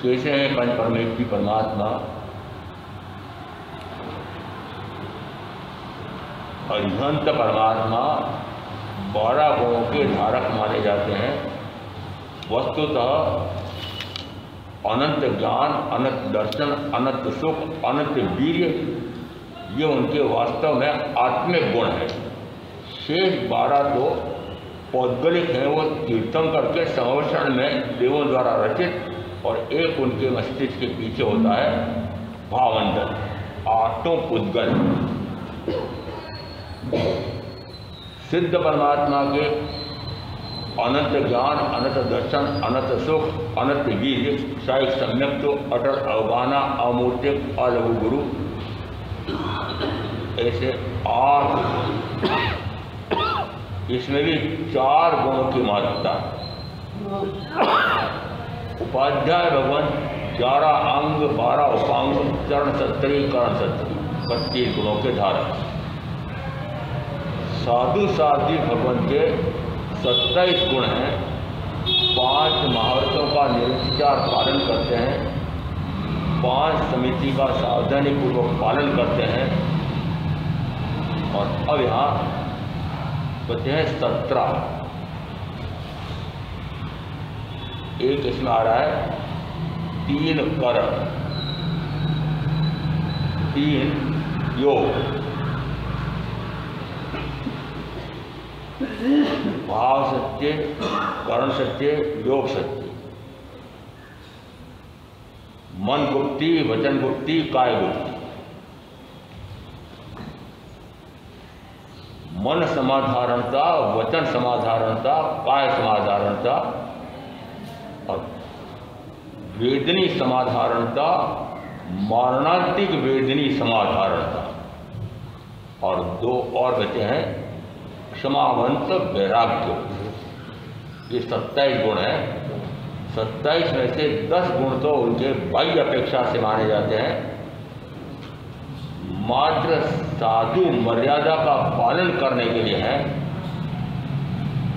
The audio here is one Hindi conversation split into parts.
कैसे हैं पंच परमेश्वरी परमात्मा? अरिहंत परमात्मा 12 गुणों के धारक माने जाते हैं। वस्तुतः अनंत ज्ञान, अनंत दर्शन, अनंत सुख, अनंत वीर्य, ये उनके वास्तव में आत्मिक गुण है। शेष 12 तो पौद्गलिक हैं, वो तीर्थंकर के संवत्सरण में देवों द्वारा रचित, और एक उनके मस्तिष्क के पीछे होता है भावंडल, 8 पुद्गल। सिद्ध परमात्मा के अनंत ज्ञान, अनंत दर्शन, अनंत सुख, अनंत वीर्य, साइक सम्यक, तो अटल अवगाना, अमूर्तिक, अलघु गुरु, ऐसे 8। इसमें भी 4 गुणों की महत्ता। उपाध्याय भगवान 11 अंग, 12 उपांग, चरण 70, करण 70, 25 गुणों के धारक। साधु साध्वी भगवान के 27 गुण हैं, 5 महाव्रतों का निर्विचार पालन करते हैं, 5 समिति का सावधानीपूर्वक पालन करते हैं। और अब यहाँ बचे हैं 17। एक इसमें आ रहा है 3 कर्म, 3 योग, भाव सत्य, कर्ण सत्य, योग सत्य, मन गुप्ति, वचन गुप्ति, काय गुप्ति। मन समाधारणता, वचन समाधारणता, काय समाधारणता और वेदनी समाधारणता, मारणांतिक वेदनी समाधारणता। और 2 और बचे हैं क्षमावंत वैराग्य। ये 27 गुण हैं। 27 में से 10 गुण तो उनके बाह्य अपेक्षा से माने जाते हैं। मात्र साधु मर्यादा का पालन करने के लिए है।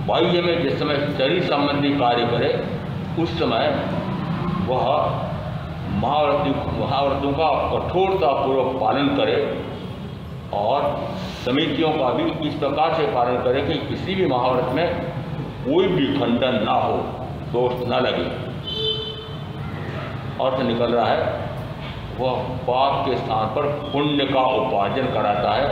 बाह्य में जिस समय शरीर संबंधी कार्य करे उस समय वह महाव्रतों का कठोरतापूर्वक पालन करे और समितियों का भी इस प्रकार से पालन करे कि किसी भी महाव्रत में कोई भी खंडन ना हो, दोष न लगे। अर्थ निकल रहा है वह पाप के स्थान पर पुण्य का उपार्जन कराता है।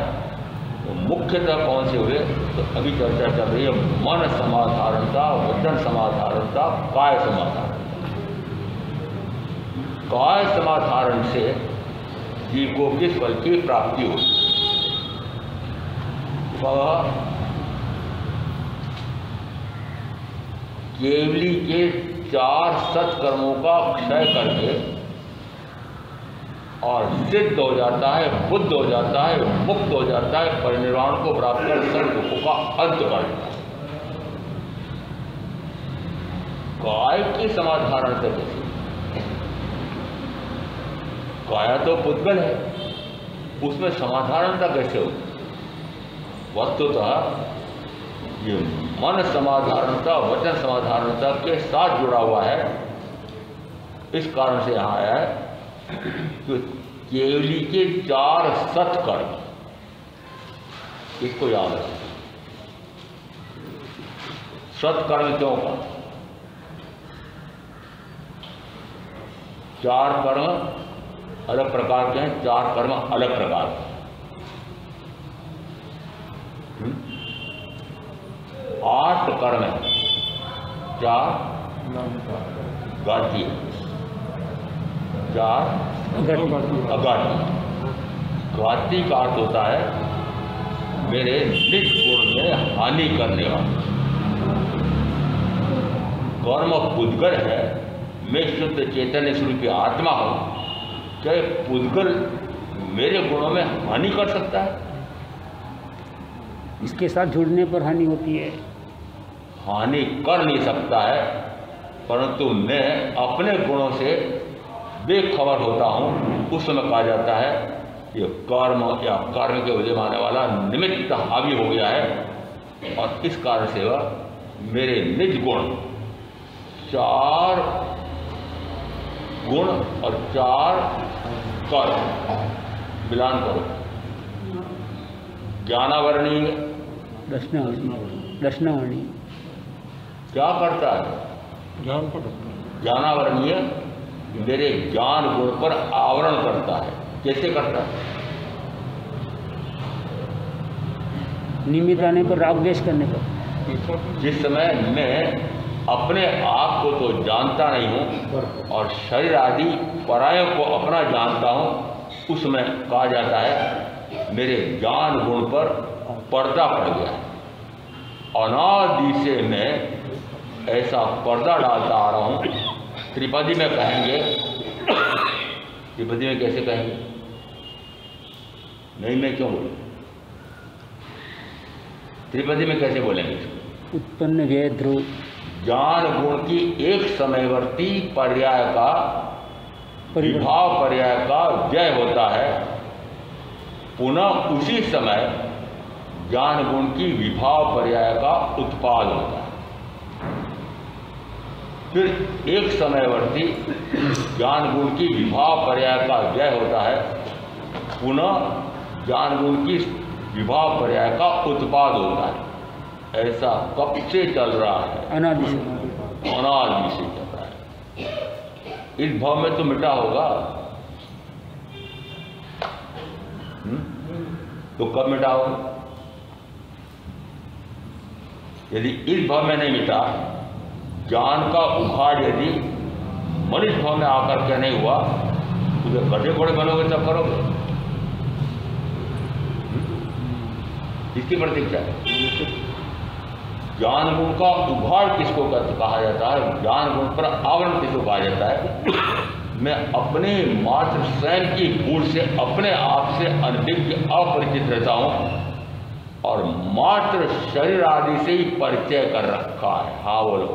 तो मुख्यतः कौन से हुए तो अभी चर्चा चल रही है मन समाधारणता, वचन समाधारणता, काय समाधारणता। काय समाधारण से जीव को किस फल की प्राप्ति होती? वह केवली के 4 सत्कर्मों का क्षय करके और सिद्ध हो जाता है, बुद्ध हो जाता है, मुक्त हो जाता है, परिनिर्वाण को प्राप्त कर सर्व दुखों का अंत कर देता है। काय की समाधारण से कैसे? काया तो पुद्गल है, उसमें समाधारणता कैसे होगी? वस्तुतः ये मन समाधारणता, वचन समाधारणता के साथ जुड़ा हुआ है। इस कारण से यहाँ आया है कि केवली के 4 सत्कर्म, इसको याद रखें। सत्कर्म क्यों का? 4 कर्म अलग प्रकार के हैं, 4 कर्म अलग प्रकार के। 8 कर्म है, 4 गाती, 4 अगाती। गाती का अर्थ होता है मेरे निज गुण में हानि करने वाला। कर्म पुद्गल है, मैं शुद्ध चैतन्य स्वरूप की आत्मा हूँ, क्या पुद्गल मेरे गुणों में हानि कर सकता है? इसके साथ जुड़ने पर हानि होती है। हानि कर नहीं सकता है, परंतु मैं अपने गुणों से बेखबर होता हूँ। उस समय कहा जाता है ये कर्म या कर्म के वजह आने वाला निमित्त हावी हो गया है और इस कारण से वह मेरे निज गुण 4 गुण और 4 कर्म मिलान करो। ज्ञानावरणीय, दर्शनावरणीय क्या करता है? ज्ञान पर ज्ञानावरणीय मेरे ज्ञान गुण पर आवरण करता है। कैसे करता है? निमित्त आने पर, राग द्वेष करने पर। जिस समय मैं अपने आप को तो जानता नहीं हूँ और शरीर आदि परायों को अपना जानता हूँ, उसमें कहा जाता है मेरे ज्ञान गुण पर पर्दा पड़ गया है। अनादि से मैं ऐसा पर्दा डालता आ रहा हूँ। त्रिपदी में कहेंगे, त्रिपदी में कैसे कहेंगे? नहीं, मैं क्यों बोलूँ? त्रिपदी में कैसे बोलेंगे? उत्पन्न व्यय ध्रुव। ज्ञान गुण की एक समयवर्ती पर्याय का, विभाव पर्याय का व्यय होता है, पुनः उसी समय ज्ञान गुण की विभाव पर्याय का उत्पाद होता है। फिर एक समयवर्ती ज्ञान गुण की विभाव पर्याय का व्यय होता है, पुनः ज्ञान गुण की विभाव पर्याय का उत्पाद होता है। ऐसा कब से चल रहा है? अनादि से। अनादि से चल रहा है। इस भाव में तो मिटा होगा, तो कब मिटा होगा? यदि इस भाव में नहीं मिटा, ज्ञान का उखाड़ यदि मनुष्य भाव में आकर के नहीं हुआ, तो गड्ढे घोड़े बनोगे तब करोगे। इसकी प्रतीक्षा है। ज्ञान गुण का उभाड़ किसको कहा जाता है? ज्ञान गुण पर आवरण किसको कहा जाता है? मैं अपने मात्र स्वयं की भूल से अपने आप से अनभिज्ञ अपरिचित रहता हूं और मात्र शरीर आदि से ही परिचय कर रखा है। हाँ बोलो,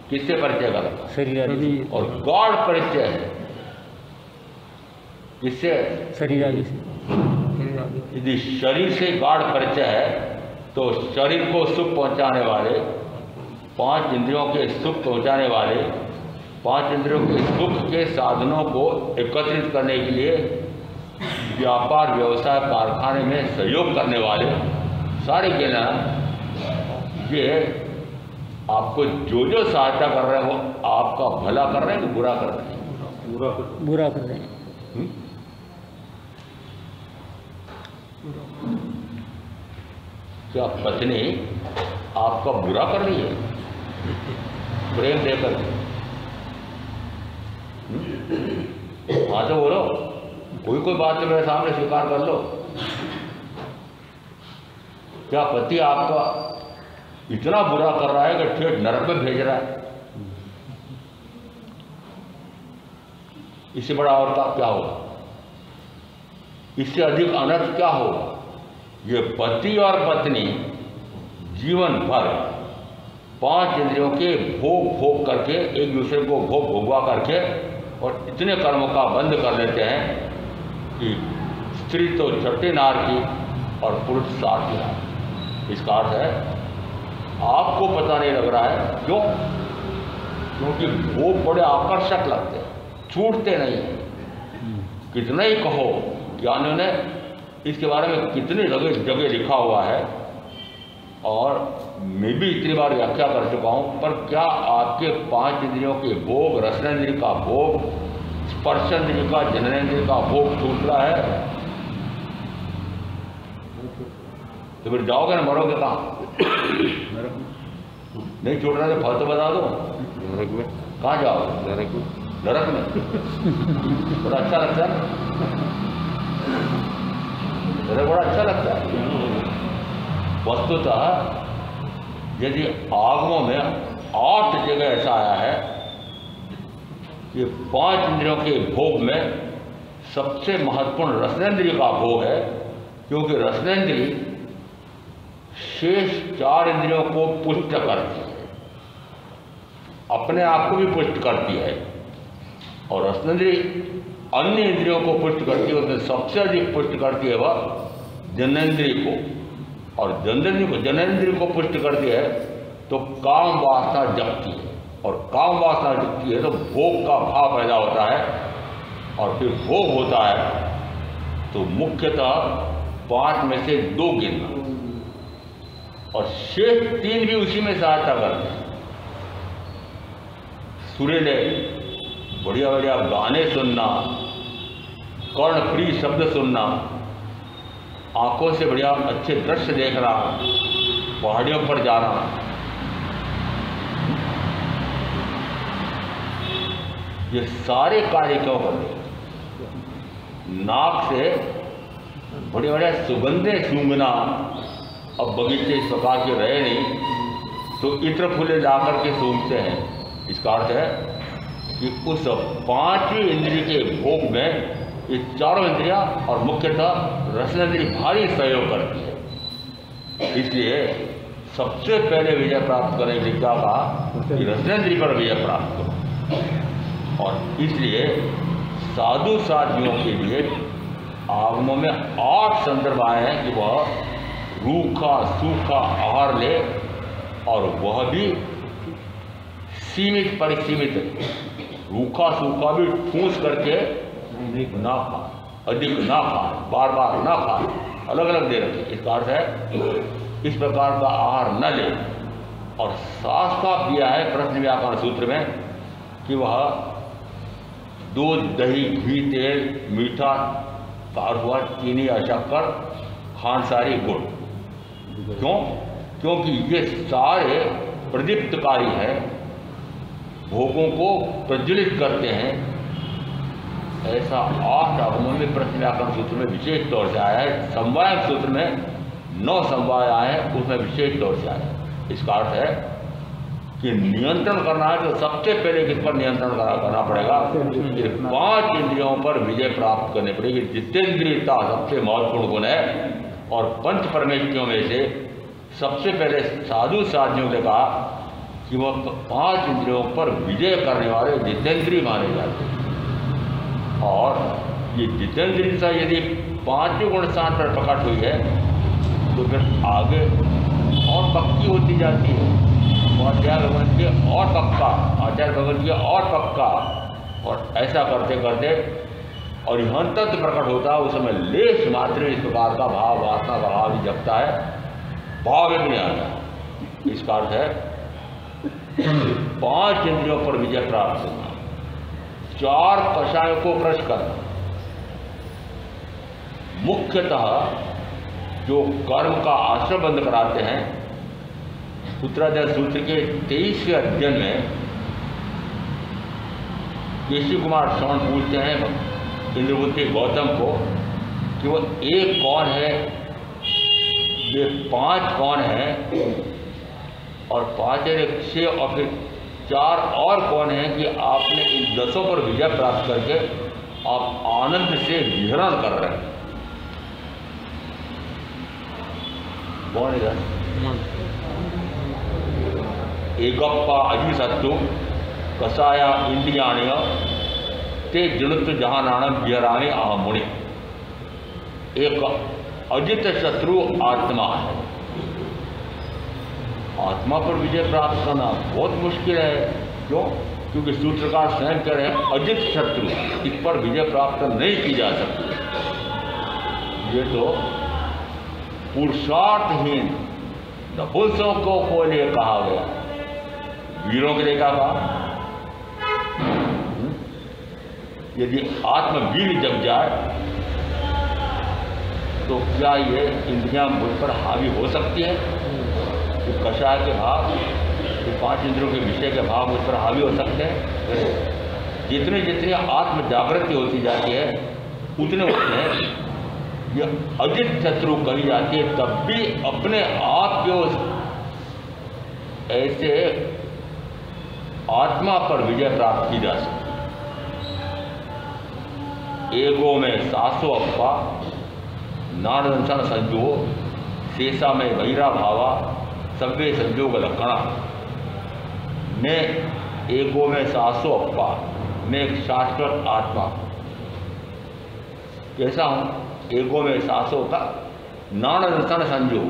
किससे परिचय कर रखा? शरीर आदि। और गाढ़ परिचय है किससे? शरीर आदि से। यदि शरीर से गाढ़ परिचय है तो शरीर को सुख पहुंचाने वाले, 5 इंद्रियों के सुख पहुंचाने वाले, 5 इंद्रियों के सुख के साधनों को एकत्रित करने के लिए व्यापार व्यवसाय कारखाने में सहयोग करने वाले सारे ज्ञान, ये आपको जो जो सहायता कर रहे हैं वो आपका भला कर रहे हैं कि बुरा कर रहे हैं? बुरा कर रहे हैं। क्या पत्नी आपका बुरा कर रही है प्रेम देकर? हाँ तो बोलो, कोई बात तो मेरे सामने स्वीकार कर लो। क्या पति आपका इतना बुरा कर रहा है कि ठेठ नरक में भेज रहा है? इससे बड़ा और क्या होगा? इससे अधिक अनर्थ क्या होगा? ये पति और पत्नी जीवन भर 5 इंद्रियों के भोग करके एक दूसरे को भोगवा करके और इतने कर्मों का बंद कर देते हैं कि स्त्री तो छठी नार की और पुरुष 60 की नार। इसका अर्थ है आपको पता नहीं लग रहा है, क्यों? क्योंकि भोग बड़े आकर्षक लगते हैं, छूटते नहीं हैं। कितना ही कहो, ज्ञानियों ने इसके बारे में कितनी जगह लिखा हुआ है और मैं भी इतनी बार व्याख्या कर चुका हूँ, पर क्या आपके 5 इंद्रियों के भोग, रसनेन्द्रिय का भोग, स्पर्शेन्द्रिय का, जननेन्द्रिय का भोग छूट रहा है? तो फिर जाओगे ना, मरोगे कहाँ? नहीं छूट रहा तो फल तो बता दो। नरक में। कहाँ जाओगे? नरक में। नरक में बड़ा अच्छा लगता है, नरक बड़ा अच्छा लगता है। वस्तुतः यदि आगमों में 8 जगह ऐसा आया है कि 5 इंद्रियों के भोग में सबसे महत्वपूर्ण रसनेन्द्रिय का भोग है, क्योंकि रसनेन्द्रिय शेष 4 इंद्रियों को पुष्ट करती है, अपने आप को भी पुष्ट करती है, और रसनेन्द्रिय अन्य इंद्रियों को पुष्ट करती है। उसमें सबसे अधिक पुष्ट करती है वह जननेन्द्रिय को, और जननेन्द्रिय को पुष्ट करती है तो काम वासना जगती है, और काम वासना जगती है तो भोग का भाव पैदा होता है, और फिर भोग होता है तो मुख्यतः 5 में से 2 गिनना, और शेष 3 भी उसी में सहायता करते हैं। सुरीले बढ़िया बढ़िया गाने सुनना, कर्णप्रिय शब्द सुनना, आंखों से बढ़िया अच्छे दृश्य देखना, पहाड़ियों पर जाना, ये सारे कार्य क्यों करते? नाक से बढ़िया बढ़िया सुगंधें सूंघना। अब बगीचे इस प्रकार के रहे नहीं तो इत्र फूले ला करके सूंघते हैं। इसका अर्थ है कि उस 5वीं इंद्रिय के भोग में ये 4 इंद्रियां और मुख्यतः रसनेन्द्रिय भारी सहयोग करती है। इसलिए सबसे पहले विजय प्राप्त करने के लिए क्या कहा कि रसनेन्द्रिय पर विजय प्राप्त करो। और इसलिए साधु साधियों के लिए आगमों में 8 संदर्भ आए हैं कि वह रूखा सूखा आहार ले और वह भी सीमित परिसीमित, रूखा सूखा भी ठूस करके ना खाए, अधिक ना खाए, बार बार ना खाए, अलग अलग दे रखे। इसका अर्थ है इस प्रकार का आहार न ले। और साफ साफ दिया है प्रश्न व्याकरण सूत्र में कि वह दूध, दही, घी, तेल, मीठा का अर्थ हुआ चीनी या शक्कर, खांडसारी, गुड़। क्यों? क्योंकि ये सारे प्रदीप्तकारी है, भोगों को प्रज्वलित करते हैं। ऐसा 8 आगमों में प्रश्न व्याकरण सूत्र में विशेष तौर से आया है। समवाय सूत्र में 9 समवाय आए हैं, उसमें विशेष तौर से आया है। इसका अर्थ है कि नियंत्रण करना है तो सबसे पहले किस पर नियंत्रण करना पड़ेगा? 5 इंद्रियों पर विजय प्राप्त करनी पड़ेगी। जितेंद्रियता सबसे महत्वपूर्ण गुण है। और पंच परमेश्वरियों में से सबसे पहले साधु साधियों ने कहा कि वह 5 इंद्रियों पर विजय करने वाले जितेंद्रिय माने जाते हैं। और ये जितेंद्रियता यदि 5 गुण स्थान पर प्रकट हुई है तो फिर आगे और पक्की होती जाती है। आचार्य भगवत के और पक्का, आचार्य भगवत के और पक्का, और ऐसा करते करते और यहाँ तत्व प्रकट होता है। उस समय लेश मात्र इस प्रकार का भाव, वासना का भाव ही जगता है, भाव में नहीं आता। इसका अर्थ है 5 इंद्रियों पर विजय प्राप्त करना, 4 कषायों को क्रश करना। मुख्यतः जो कर्म का आश्रय बंद कराते हैं, उत्तराध्याय सूत्र के 23वें अध्ययन में केशव कुमार श्रवण पूछते हैं इंद्रवती गौतम को कि वो एक कौन है, ये 5 कौन है, और 5 6 और फिर 4 और कौन है कि आपने इन 10 पर विजय प्राप्त करके आप आनंद से विहरण कर रहे हैं। कौन है? एकप्पा अजिसत्तु कषाया इंद्रियाण्य ते जनुत्व जहानाणम विहराणि अहमुनि। एक अजित शत्रु आत्मा है। आत्मा पर विजय प्राप्त करना बहुत मुश्किल है। क्यों? क्योंकि सूत्रकार स्वयं कह रहे हैं अजित शत्रु, इस पर विजय प्राप्त नहीं की जा सकती। ये तो पुरुषार्थहीन नपुंसकों को लिए कहा गया, वीरों के लिए कहा। यदि आत्मवीर जग जाए तो क्या ये इंद्रियां मुझ पर हावी हो सकती है? तो कषाय के भाव, तो 5 इंद्रियों के विषय के भाव मुझ पर हावी हो सकते हैं। जितने जितनी आत्म जागृति होती जाती है उतने उतने ये अजित शत्रु कही जाती है। तब भी अपने आप के उस ऐसे आत्मा पर विजय प्राप्त की जा सकती। एगो में सासो अप्पा नारदंसन संजो शेषा में वैरा भावा सव्य संजोग लक्षणा। मैं एगो में सासो अप्पा, मैं एक शाश्वत आत्मा कैसा हूँ? एगो में सासो का नारदंसन संजो,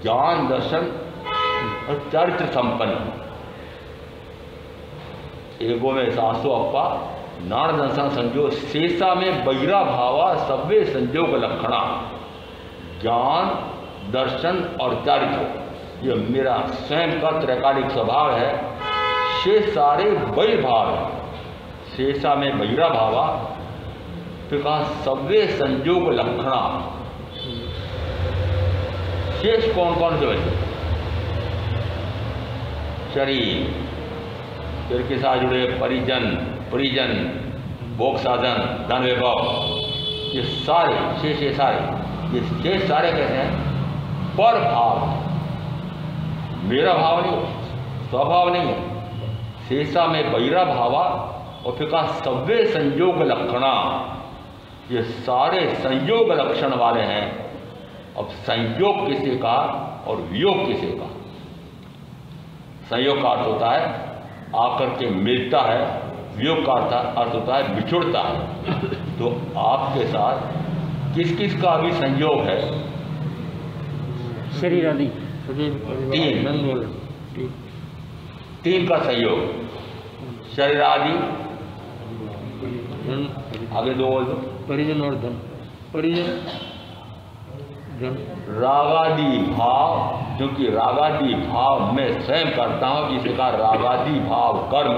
ज्ञान दर्शन और चरित्र संपन्न। एगो में सासो अप्पा नाण दर्शन संजो शेषा में बहिरा भावा सव्य संजोग लक्षणा। ज्ञान, दर्शन और चारित्र ये मेरा स्वयं का त्रैकालिक स्वभाव है। शेष सारे बहिर भाव है। शेषा में बहिरा भावा, फिर कहा सव्य संजोग लक्षणा। शेष कौन कौन से बचे? शरीर के साथ जुड़े परिजन, भोग साधन, धन वैभव, ये सारे शेष सारे, ये शेष सारे कहते हैं पर भाव, मेरा भाव नहीं, स्वभाव नहीं है। शेषा में बहिरा भावा और फिर कहा सव्य संयोग लक्षणा, ये सारे संयोग लक्षण वाले हैं। अब संयोग किसे का और वियोग किसे का? संयोग का अर्थ होता है आकर के मिलता है, वियोग का अर्थ होता है बिछुड़ता है। तो आपके साथ किस किस का भी संयोग है? शरीर आदि 3, तीन का संयोग, शरीर आदि, आगे दो बोल दो, परिजन और धन, परिजन धन, रागादि भाव, क्योंकि रागादि भाव मैं स्वयं करता हूँ, इसी का रागादि भाव कर्म,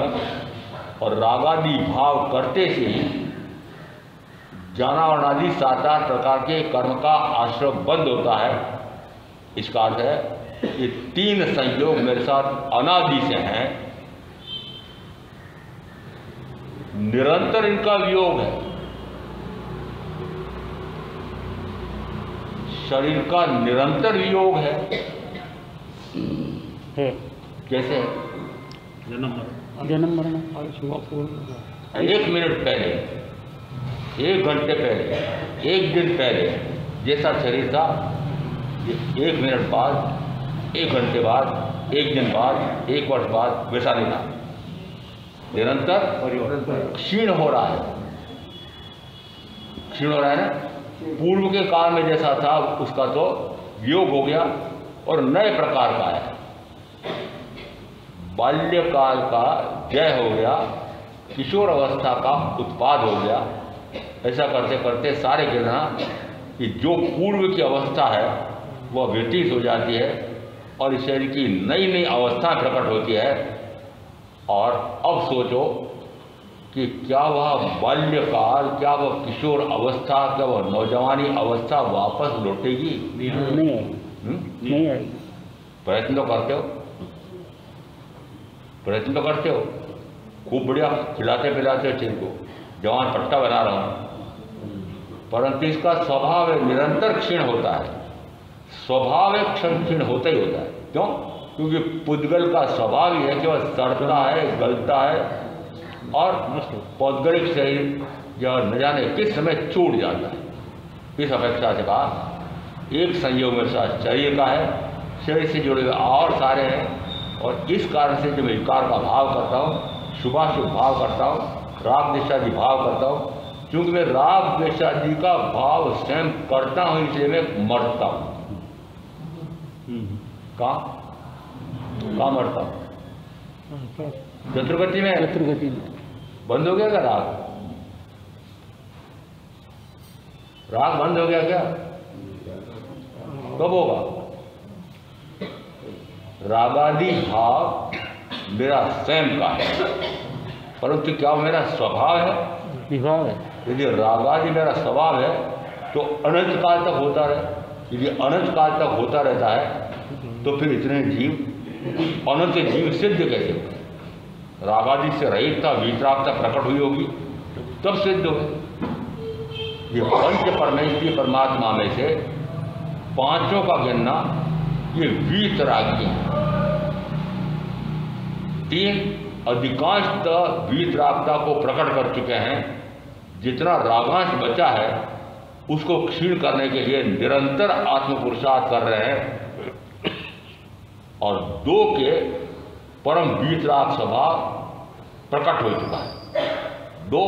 और रागादि भाव करते से ही जानावरण आदि 7-8 प्रकार के कर्म का आश्रय बंद होता है। इसका अर्थ है ये तीन संयोग मेरे साथ अनादि से हैं, निरंतर इनका वियोग है। शरीर का निरंतर वियोग है। कैसे है? जन्म मरण। 1 मिनट पहले, 1 घंटे पहले, 1 दिन पहले जैसा शरीर था, 1 मिनट बाद, 1 घंटे बाद, 1 दिन बाद, 1 वर्ष बाद वैसा नहीं था। निरंतर क्षीण हो रहा है, क्षीण हो रहा है ना। पूर्व के काल में जैसा था उसका तो वियोग हो गया और नए प्रकार का है। बाल्यकाल का जय हो गया, किशोर अवस्था का उत्पाद हो गया। ऐसा करते करते सारे गिरना कि जो पूर्व की अवस्था है वह व्यतीत हो जाती है और इस शरीर की नई नई अवस्था प्रकट होती है। और अब सोचो कि क्या वह बाल्यकाल, क्या वह किशोर अवस्था, क्या वह नौजवानी अवस्था वापस लौटेगी? नहीं आएगी, नहीं आएगी। प्रयत्न तो करते हो, प्रयत्न तो करते हो, खूब बढ़िया खिलाते पिलाते हो शरीर को, जवान पट्टा बना रहा हूँ, परंतु इसका स्वभाव है निरंतर क्षीण होता है। स्वभाव है क्षीण होता ही होता है। क्यों? क्योंकि पुद्गल का स्वभाव ही है कि वह सड़ता है, गलता है और पौद्गलिक शरीर या न जाने किस समय छूट जाता है। इस अपेक्षा से कहा एक संयोग मेरे साथ शरीर का है, शरीर से जुड़े हुए और सारे हैं, और इस कारण से जब मैं विकार का भाव करता हूँ, शुभाशुभ भाव करता हूँ, राग द्वेषादि भाव करता हूँ, क्योंकि मैं राग द्वेषादि का भाव स्वयं करता हूँ, इसलिए मैं मरता हूँ। कहाँ मरता हूँ? चतुर्गति में। चतुर्गति में बंद हो गया क्या राग? राग बंद हो गया क्या? कब होगा? रागादि भाव मेरा स्वयं का है, परंतु क्या मेरा स्वभाव है? विभाव है। यदि रागादि मेरा स्वभाव है तो अनंत काल तक होता रहे। यदि अनंत काल तक होता रहता है तो फिर इतने जीव अनंत जीव सिद्ध कैसे होगा? रागादि से रहितता, वीतरागता प्रकट हुई होगी तब सिद्ध हुए। ये पंच परमेश्वरी परमात्मा में से पांचों का गिनना ये वीतरागी है। 3 अधिकांशतः वीतरागता को प्रकट कर चुके हैं। जितना रागांश बचा है उसको क्षीण करने के लिए निरंतर आत्म पुरुषार्थ कर रहे हैं। और 2 के परम वीतराग स्वभाव प्रकट हो चुका है। 2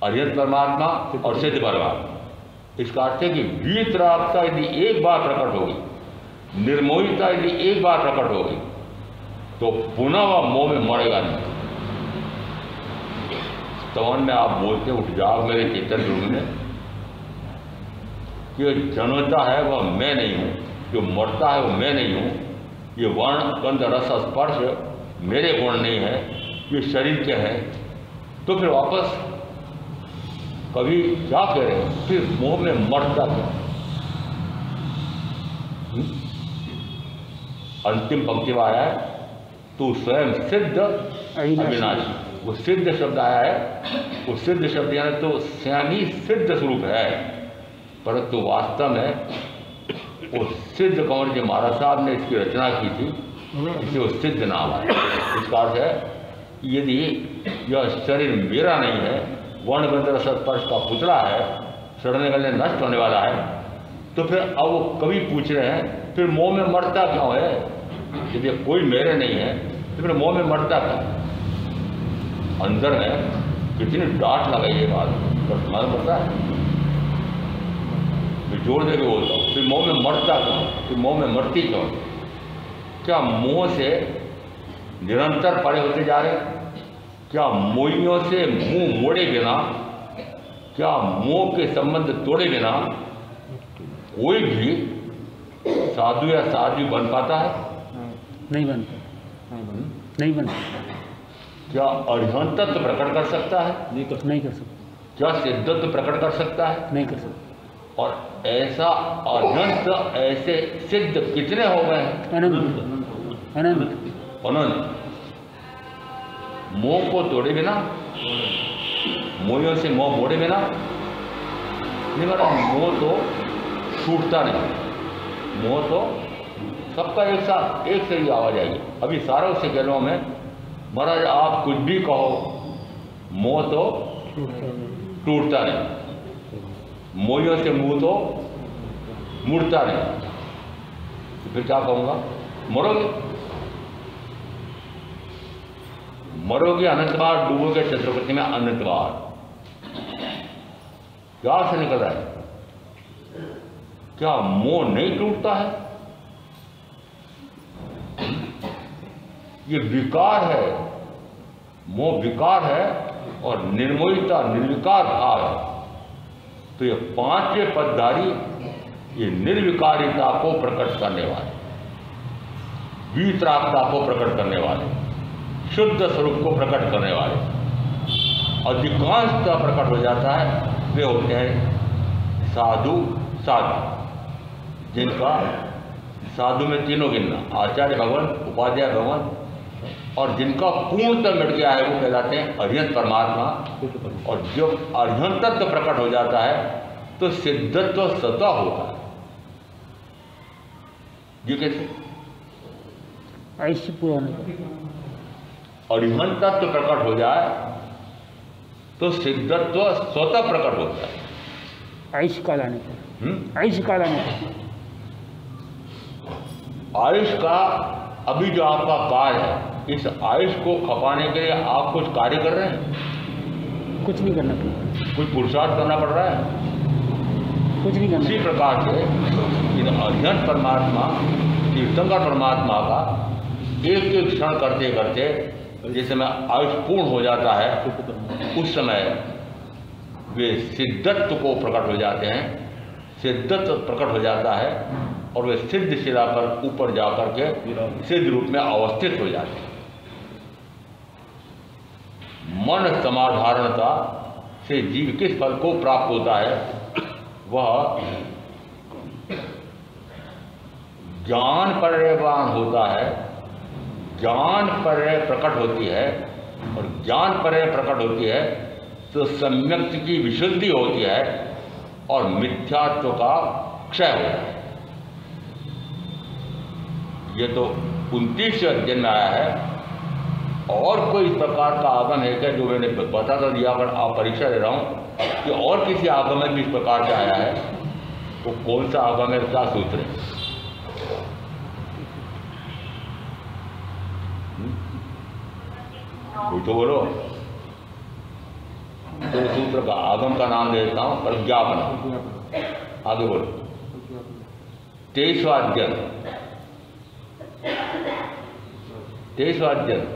अरिहंत परमात्मा और सिद्ध परमात्मा। इसका अर्थ है कि वीतरागता यदि एक बार प्रकट होगी, निर्मोहिता यदि एक बार प्रकट होगी, तो पुनः वह मोह में मरेगा नहीं। स्तवन में आप बोलते उठ जाग मेरे चेतन ध्रुव ने, कि जन्मता है वह मैं नहीं हूँ, जो मरता है वह मैं नहीं हूँ, ये वर्ण गंध रस स्पर्श मेरे गुण नहीं है, ये शरीर के हैं। तो फिर वापस कभी क्या कह रहे हैं? फिर मोह में मरता क्या? अंतिम पंक्ति में आया है तू स्वयं सिद्ध अविनाशी। वो सिद्ध शब्द आया है, वो सिद्ध शब्द यानी तो स्वयं ही सिद्ध स्वरूप है, परंतु वास्तव में वो सिद्ध कंवर जी महाराज साहब ने इसकी रचना की थी, इसलिए वो सिद्ध नाम है। इसका अर्थ है यदि यह शरीर मेरा नहीं है, वर्ण गंध रस स्पर्श का पुतला है, सड़ने गलने नष्ट होने वाला है, तो फिर अब वो कभी पूछ रहे हैं फिर मोह में मरता क्यों है? यदि कोई मेरे नहीं है तो फिर मोह में मरता क्यों? अंदर में कितनी डांट लगाई ये बात, पर तुम्हारा पड़ता है। मैं जोड़ दे के बोलता हूँ, फिर मोह में मरता क्यों? फिर मोह में मरती क्यों? क्या मोह से निरंतर परे होते जा रहे? क्या मोहियों से मुंह मोड़े बिना, क्या मोह के संबंध तोड़े बिना कोई भी साधु या साध्वी बन पाता है? नहीं बनता, नहीं बनता। क्या अरिहंत तत्व प्रकट कर सकता है? नहीं कर सकता। क्या सिद्धत्व प्रकट कर सकता है? नहीं कर सकता। और ऐसा अरिहंत, ऐसे सिद्ध कितने हो गए हैं? अनंत, अनंत, अनंत। मोह को तोड़े बिना, मोहियों से मोह मोड़े बिना नहीं, महाराज मोह तो छूटता नहीं। मोह तो सबका एक साथ एक से ही आवाज आएगी। अभी सारों से गलों में महाराज आप कुछ भी कहो, मोह तो टूटता नहीं, मोहियों से मुंह तो मुड़ता नहीं। तो फिर क्या कहूँगा? मरोगे, मरोगे अनंत बार, डूबोगे छत्रपति में अनंत बार। क्या से निकल रहा है? क्या मोह नहीं टूटता है? ये विकार है, मोह विकार है और निर्मोहिता निर्विकार भाव है। तो ये पांचवें पदधारी ये निर्विकारिता को प्रकट करने वाले, वीतरागता को प्रकट करने वाले, शुद्ध स्वरूप को प्रकट करने वाले अधिकांशतः प्रकट हो जाता है। वे होते हैं साधु, साधु जिनका साधु में तीनों गिनना, आचार्य भगवान, उपाध्याय भगवान, और जिनका पूर्णतः मिट गया है वो कहलाते हैं अरिहंत परमात्मा। और जब अरिहंत तत्व प्रकट हो जाता है तो सिद्धत्व स्वतः होता है। ये कैसे? आयुष्य पूरा होने पर अरिहंत तत्व प्रकट हो जाए तो सिद्धत्व स्वतः प्रकट होता है। आयुष्य काल आने पर, आयुष्य काल आने पर। आयुष का अभी जो आपका काल है, इस आयुष को खपाने के लिए आप कुछ कार्य कर रहे हैं? कुछ नहीं करना पड़ता, कुछ पुरुषार्थ करना पड़ रहा है? कुछ नहीं करना। इसी प्रकार से इन अरिहंत परमात्मा, तीर्थंकर परमात्मा का एक एक क्षण करते करते जिस समय आयुष पूर्ण हो जाता है उस समय वे सिद्धत्व को प्रकट हो जाते हैं। सिद्धत्व प्रकट हो जाता है और वे सिद्ध शिला पर ऊपर जाकर के सिद्ध रूप में अवस्थित हो जाते हैं। मन समाधारणता से जीव किस फल को प्राप्त होता है? वह ज्ञान पर्यवान होता है, ज्ञान पर्य प्रकट होती है, और ज्ञान पर्य प्रकट होती है तो सम्यक की विशुद्धि होती है और मिथ्यात्व का क्षय होता है। ये तो 29 अध्ययन में आया है। और कोई इस प्रकार का आगम है क्या जो मैंने बता तो दिया, अगर आप परीक्षा दे रहा हूँ कि और किसी आगम में भी इस प्रकार का आया है तो कौन सा आगम है, क्या सूत्र है? कोई तो बोलो। तो सूत्र का आगम का नाम दे देता हूँ, प्रज्ञापन। आगे बोलो। 23वां अध्ययन, 23वां अध्ययन।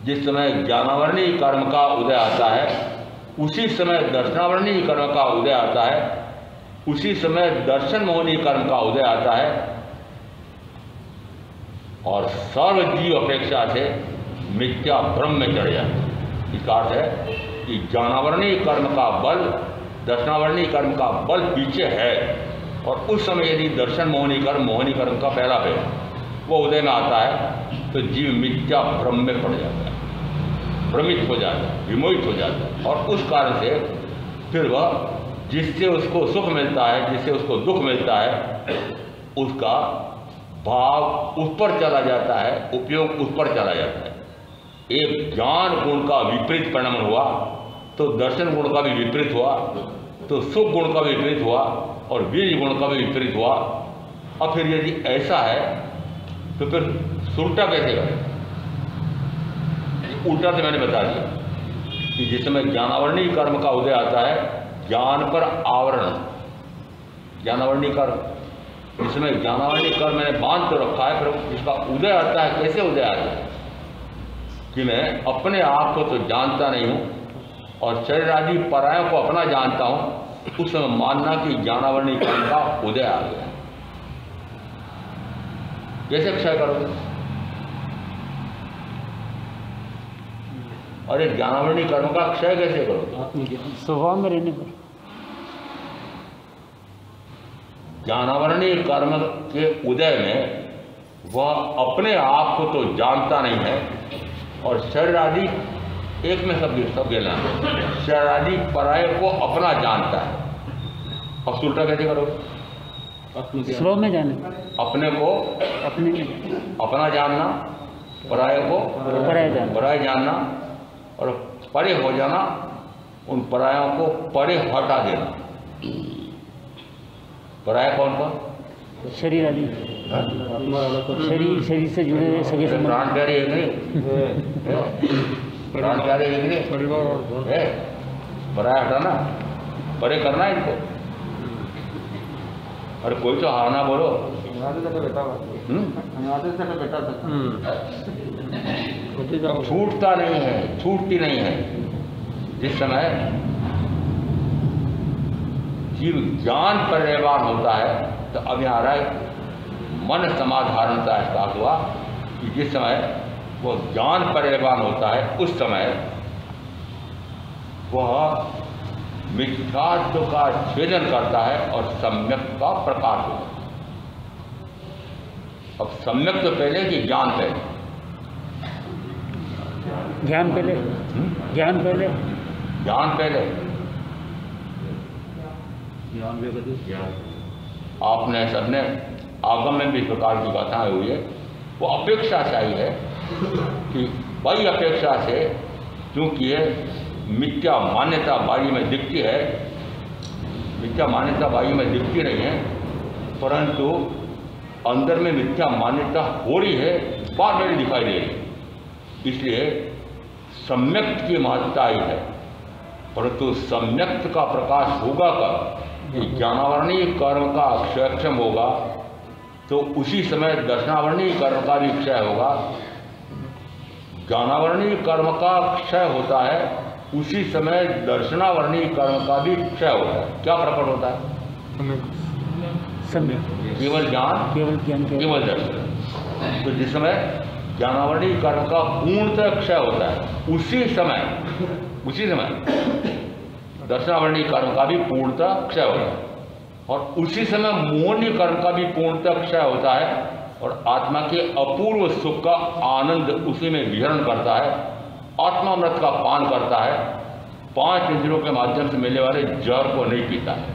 जिस समय ज्ञानावरणीय कर्म का उदय आता है उसी समय दर्शनावरणीय कर्म का उदय आता है, उसी समय दर्शन मोहनीय कर्म का उदय आता है, और सर्वजीव अपेक्षा से मिथ्या भ्रम में चढ़ जाता है। इसका अर्थ है कि ज्ञानावरणीय कर्म का बल, दर्शनावरणीय कर्म का बल पीछे है, और उस समय यदि दर्शन मोहनीय कर्म का पहला भेद वो उदय में आता है तो जीव मिथ्या भ्रम में पड़ जाता है, भ्रमित हो जाता है, विमोहित हो जाता है, और उस कारण से फिर वह जिससे उसको सुख मिलता है, जिससे उसको दुख मिलता है, उसका भाव उस पर चला जाता है, उपयोग उस पर चला जाता है। एक ज्ञान गुण का विपरीत परिणाम हुआ तो दर्शन गुण का भी विपरीत हुआ, तो सुख गुण का भी विपरीत हुआ, और वीर गुण का भी विपरीत हुआ। अब फिर यदि ऐसा है तो फिर उल्टा कैसे करें? उल्टा तो मैंने बता दिया कि जिस समय ज्ञानावरणीय कर्म का उदय आता है, ज्ञान पर आवरण, ज्ञानावरणीय कर्म इसमें ज्ञानावरणी कर्म मैंने बांध तो रखा है, फिर इसका उदय आता है। कैसे उदय आता है कि मैं अपने आप को तो जानता नहीं हूँ और शरीर आदि परायों को अपना जानता हूँ, उस समय मानना कि ज्ञानावरणी कर्म का उदय आ गया। कैसे क्षय करोगे? अरे ज्ञानावरणी कर्म का क्षय कैसे करोगे? स्वभाव में रहने पर। ज्ञानावरणी कर्म के उदय में वह अपने आप को तो जानता नहीं है और शरीर आदि एक में सब लेना है, शरीर आदि पराये को अपना जानता है। अब उल्टा कैसे करोगे? स्व में जाने, अपने को अपने अपना जानना, पराये को पराये जानना और परे हो जाना, उन परायों को परे हटा देना। पराया कौन कौन? शरीर आदि, शरीर से जुड़े हुए सगे संबंध। प्राण प्यारे एक नहीं, प्राण प्यारे एक नहीं, परिवार है। पराया हटाना, परे करना है इनको। अरे कोई तो हाँ ना बोलो। छूटता नहीं है, छूटती नहीं है। जिस समय जीव ज्ञान पर्यवान होता है, तो अब यहाँ आ रहा है मन समाधारणता ऐसा हुआ कि जिस समय वो ज्ञान पर्यवान होता है, उस समय वह मिथ्यात्व का छेदन करता है और सम्यक का प्रकाश होता है। अब सम्यक तो पहले कि ज्ञान पहले? ज्ञान पहले, ज्ञान पहले, ज्ञान पहले। आपने सबने आगम में भी इस प्रकार की कथाएं हुई है। वो अपेक्षा से आई है कि वही अपेक्षा से, क्योंकि ये मिथ्या मान्यता वायु में दिखती है, मिथ्या मान्यता वायु में दिखती नहीं है, परंतु अंदर में मिथ्या मान्यता हो रही है, बाहर में दिखाई दे रही है। इसलिए सम्यक्त की महत्ता आई है, परंतु सम्यक्त का प्रकाश होगा कब? कि ज्ञानावरणी कर्म का क्षयक्षम होगा, तो उसी समय दर्शनावरणी कर्म का भी क्षय होगा। ज्ञानावरणी कर्म का क्षय होता है, उसी समय दर्शनावरणी कर्म का भी क्षय होता है। क्या प्रकट होता है? केवल ज्ञान, केवल दर्शन। तो जिस समय ज्ञानावरणी कर्म का पूर्णतः क्षय होता है, उसी समय दर्शनावरणी कर्म का भी पूर्णतः क्षय होता है और उसी समय मोहनी कर्म का भी पूर्णतः क्षय होता है और आत्मा के अपूर्व सुख का आनंद उसी में विहरण करता है, आत्मामृत का पान करता है, 5 इंद्रियों के माध्यम से मिलने वाले जहर को नहीं पीता है।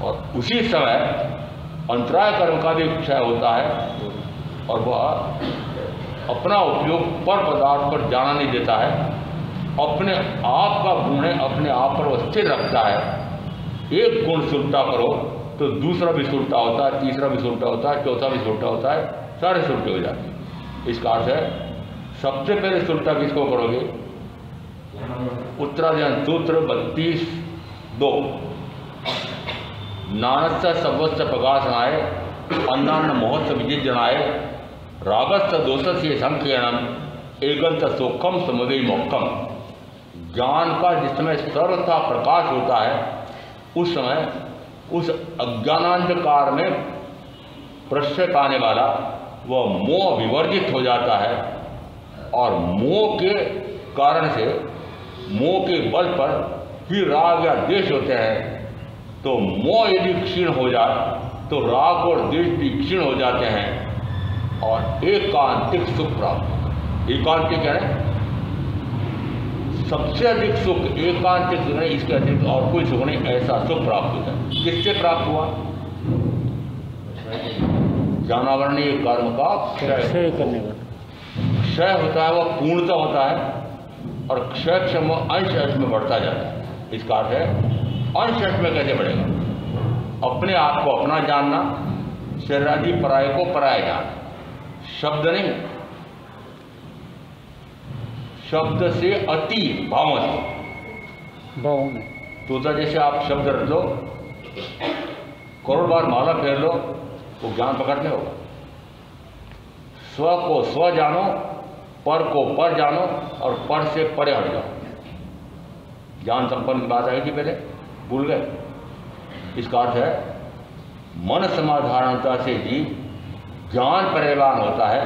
और उसी समय अंतराय कर्म का भी क्षय होता है और वह अपना उपयोग पर पदार्थ पर जाना नहीं देता है, अपने आप का गुण है, अपने आप पर वह स्थिर रखता है। एक गुण सुलटा करो तो दूसरा भी सुलटा होता है, तीसरा भी सुलटा होता है, चौथा भी सुलटा होता है, सारे सुलटे हो जाते हैं। इसका अर्थ है सबसे पहले सुलटा किसको करोगे? उत्तराधिकार सूत्र 32:2 नानस्य सर्वस्य प्रकाशनाय अन्नान्न महोत्सव विजित जनाय रागस्य दोषस्य संकीर्णम एकंत सोखम समवे मोक्षम। ज्ञान का जिस समय सर्वथा प्रकाश होता है, उस समय उस अज्ञानांधकार में प्रश्रय पाने वाला वह मोह विवर्जित हो जाता है और मोह के कारण से, मोह के बल पर ही राग या द्वेष होते हैं। तो मोह यदि क्षीण हो जाए तो राग और द्वेष भी क्षीण हो जाते हैं और एकांतिक सुख प्राप्त होता है। एकांतिक है सबसे अधिक सुख, एकांतिक सुख नहीं, इसके अतिरिक्त और कोई सुख नहीं, ऐसा सुख प्राप्त होता है। किससे प्राप्त हुआ? ज्ञानावरणी कर्म का क्षय करने का। क्षय होता है वह पूर्णता होता है और क्षय क्षम अंश अंश में बढ़ता जाता है। इसका अर्थ है अंश अंश में कैसे बढ़ेगा? अपने आप को अपना जानना, शरीर आदि पराये को पराया जानना। शब्द नहीं, शब्द से अति भाव में। तो जैसे आप शब्द रख लो, करोड़ बार माला फेर लो वो ज्ञान प्रकट नहीं होगा। स्व को स्व जानो, पर को पर जानो और पर से परे हट जाओ। ज्ञान संपन्न की बात आई थी पहले, भूल गए। इसका अर्थ है मन समाधारणता से जीव ज्ञान परिवान होता है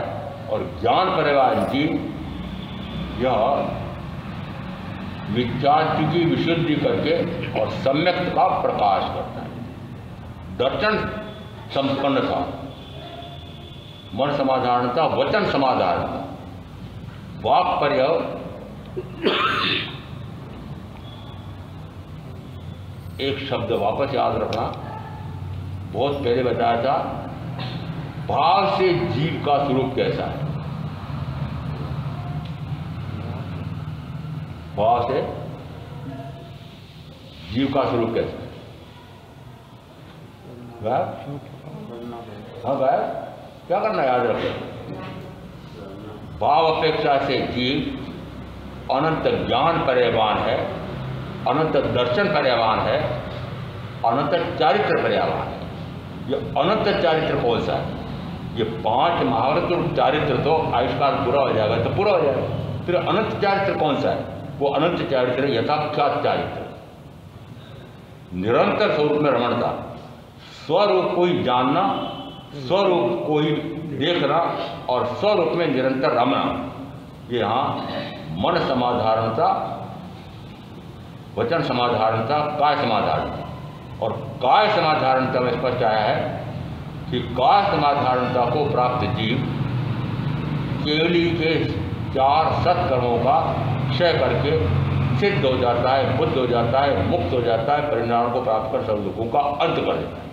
और ज्ञान परिवान जीव यह मिथ्यात्व की विशुद्धि करके और सम्यक का प्रकाश करता है। दर्शन संपन्नता, मन समाधारणता, वचन समाधारणता, वाक् पर्यव एक शब्द वापस याद रखना, बहुत पहले बताया था, भाव से जीव का स्वरूप कैसा है। भाव से जीव का स्वरूप कैसा है? हाँ गाय क्या करना याद रखे। भाव अपेक्षा से जीव अनंत ज्ञान पर्यवान है, अनंत दर्शन पर्यावान है, अनंत चारित्र पर्यावान है। ये अनंत चारित्र कौन सा है? ये 5 महाभारत रूप चारित्र तो आयुष्काल पूरा हो जाएगा तो पूरा हो जाएगा। फिर अनंत चारित्र कौन सा है? वो अनंत चारित्र यथाख्यात चारित्र, निरंतर स्वरूप में रमणता, स्वरूप को ही जानना, स्वरूप को ही देखना और स्वरूप में निरंतर रमना। ये यहाँ मन समाधारणता, वचन समाधारणता, काय समाधारणता। और काय समाधारणता में स्पष्ट आया है कि काय समाधारणता को प्राप्त जीव केवली के 4 सत्कर्मों का क्षय करके सिद्ध हो जाता है, बुद्ध हो जाता है, मुक्त हो जाता है, परिणाम को प्राप्त कर सब दुखों का अंत कर देता है।